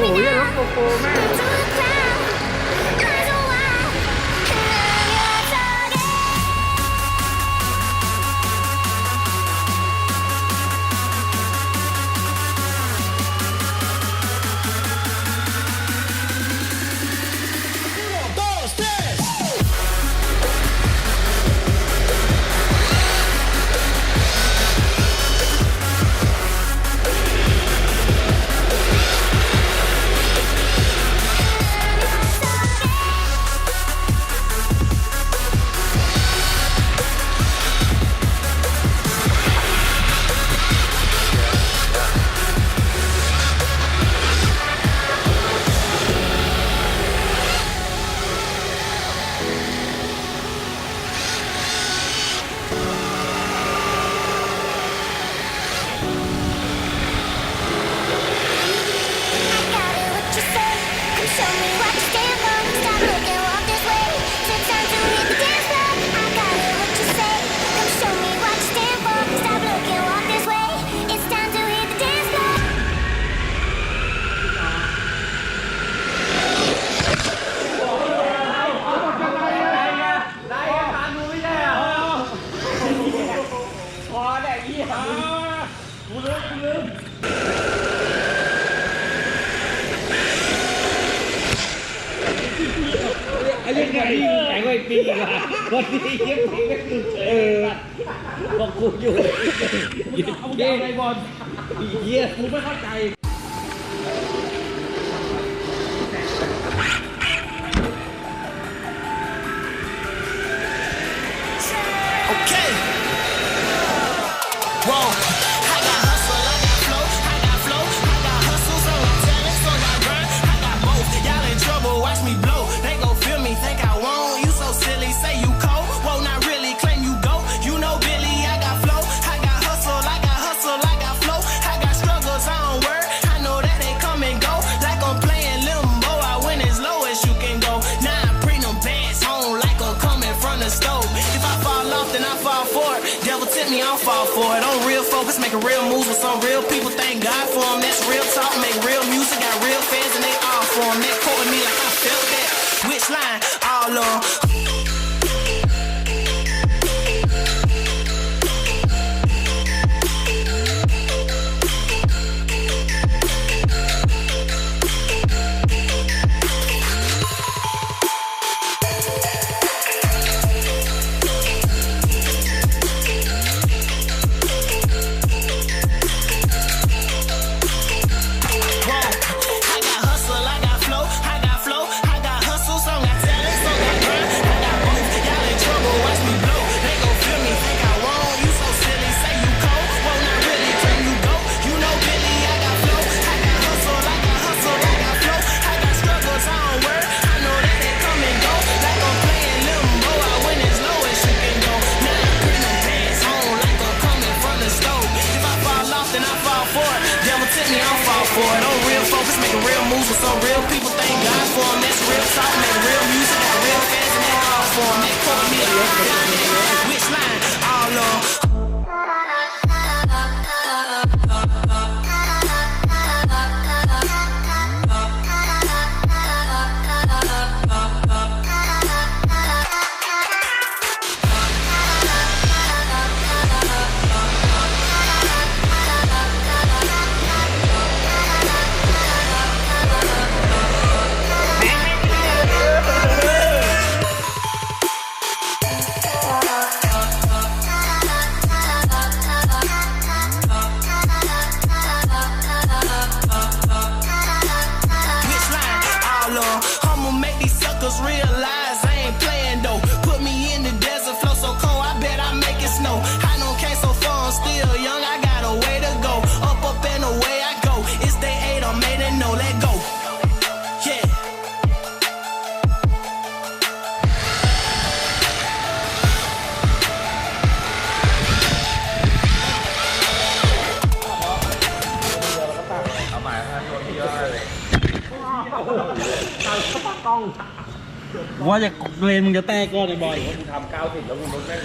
โหรถโกโก้แม่แข่งไว้ปีกว่าคนที่เย็บปีกไม่ตื่นบอกกูอยู่เอาใจในบอลเยี่ยกูไม่เข้าใจโอเคว้าวI'll fall for it. On real focus, making real moves with some real people. Thank God for them. That's real talk. Make real music. Got real fans and they all for them. They quoting me like I felt that. Which line? All of some real people, thank God for them. That's real talk, make real music, got real fans and they all for them. They quote me like which line? All of realize I ain't playing though. Put me in the desert, flow so cold, I bet I make it snow. I don't came so far, I'm still young, I got a way to go. Up and away I go. It's day 8, I'm made and no let go. Yeah.เอาใหม่ท่านโดนที่เยอะเลยว่าจะเลนมึงจะแตกก่อนไอ้บอยว่ามึงทำ90แล้วมึงรถแม่ง